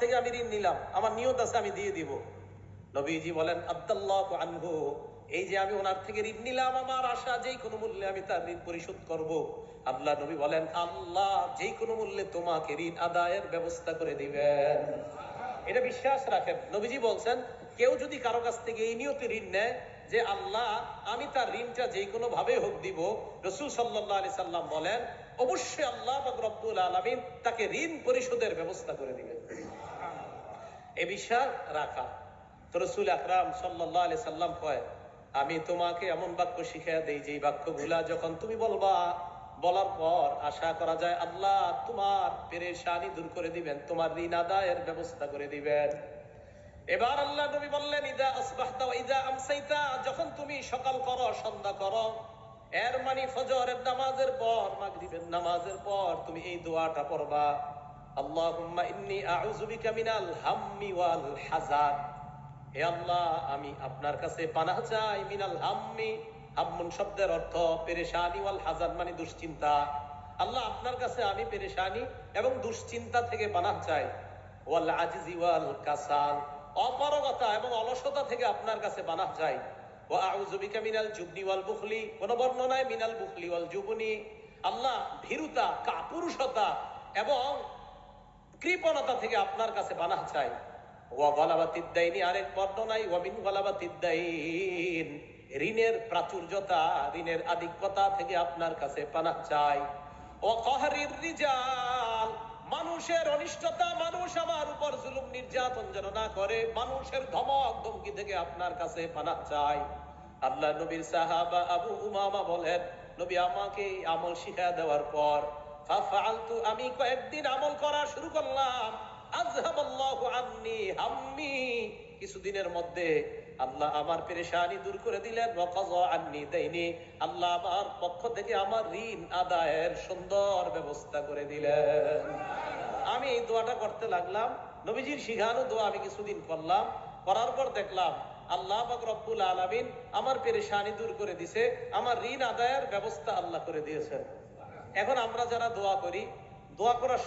থেকে আমি ঋণ নিলাম, আমার নিয়ত আছে আমি দিয়ে দিব। নবীজি বলেন আব্দুল্লাহ আনহু, এই যে আমি ওনার থেকে ঋণ নিলাম, আমার আশা যেই কোনো মূল্যে আমি তার ঋণ পরিশোধ করব। আল্লাহ নবী বলেন আল্লাহ যেই কোনো মূল্যে তোমাকে ঋণ আদায়ের ব্যবস্থা করে দিবেন। এটা বিশ্বাস রাখেন। নবীজি বলছেন কেউ যদি কারো কাছ থেকে এই নিয়তে ঋণ নেয় যে আল্লাহ আমি তার ঋণটা যে কোনো ভাবে হোক দিব, রাসূল সাল্লাল্লাহু আলাইহি সাল্লাম বলেন অবশ্যই আল্লাহ পাক রব্বুল আলামিন তাকে ঋণ পরিশোধের ব্যবস্থা করে দিবেন। এই বিশ্বাস রাখা। তো রাসূল আকরাম সাল্লাল্লাহু আলাইহি সাল্লাম কয় আমি তোমাকে এমন বাক্য শিখিয়ে দেই যে বাক্যগুলা যখন তুমি বলবা, বলার পর আশা করা যায় আল্লাহ তোমার পেরেশানি দূর করে দিবেন, তোমার ঋণ আদায়ের ব্যবস্থা করে দিবেন। এবার আল্লাহ নবী বললেন ইদা আসবাহতা ওয়া ইদা আমসাইতা, যখন তুমি সকাল করো সন্ধ্যা করো, এর মানে ফজরের নামাজের পর মাগরিবের নামাজের পর তুমি এই দোয়াটা পড়বা, আল্লাহুম্মা ইন্নী আউযু বিকা মিনাল হাম্মি ওয়াল হাযান। হে আল্লাহ আমি আপনার কাছে পানাহ চাই মিনাল হাম্মি, হাম্মুন শব্দের অর্থ পেরেশানি, ওয়াল হাযান মানে দুশ্চিন্তা। আল্লাহ আপনার কাছে আমি পেরেশানি এবং দুশ্চিন্তা থেকে পানাহ চাই, ওয়াল আজিজি ওয়াল কাসাল, অপারগতা এবং অলসতা থেকে আপনার কাছে পানাহ চাই, ওয়া আউযু বিকা মিনাল জুবনি ওয়াল বুখলি, কোন বর্ণনায় মিনাল বুখলি ওয়াল জুবনি, আল্লাহ ভীরুতা কাপুরুষতা এবং কৃপণতা থেকে আপনার কাছে পানাহ চাই, ওয়া গালাবাতিদ দাইনি, আরেক বর্ণনায় ওয়া মিন গালাবাতিদ দাইন, ঋণের প্রাচুর্যতা ঋণের আধিক্যতা থেকে আপনার কাছে পানাহ চাই, ও কহরির রিজাল, মানুষের অনিষ্টতা, মানুষ আমার উপর জুলুম নির্যাতন যেন না করে, মানুষের ধমক ধমকি থেকে আপনার কাছে পানাহ চাই। আল্লাহ নবীর সাহাবা আবু উমামা বলেন নবী আমাকে আমল শিখিয়ে দেওয়ার পর ফাফআলতু, আমি কয়েকদিন আমল করা শুরু করলাম, আযহাবাল্লাহু আন্নী হাম্মি, কিছুদিনের মধ্যে আল্লাহ আমার পেরেশানি দূর করে দিলেন, ওয়া কাযা আন্নী দাইনি, আল্লাহ আমার পক্ষ থেকে আমার ঋণ আদায়ের সুন্দর ব্যবস্থা করে দিলেন। আমি এই দোয়াটা করতে লাগলাম, নবীজির শিখানো দোয়া আমি কিছুদিন করলাম, করার পর দেখলাম আল্লাহ পাক রব্বুল আলামিন আমার পেরেশানি দূর করে দিয়েছে, আমার ঋণ আদায়ের ব্যবস্থা আল্লাহ করে দিয়েছেন। এখন আমরা যারা দোয়া করি, দোয়া করার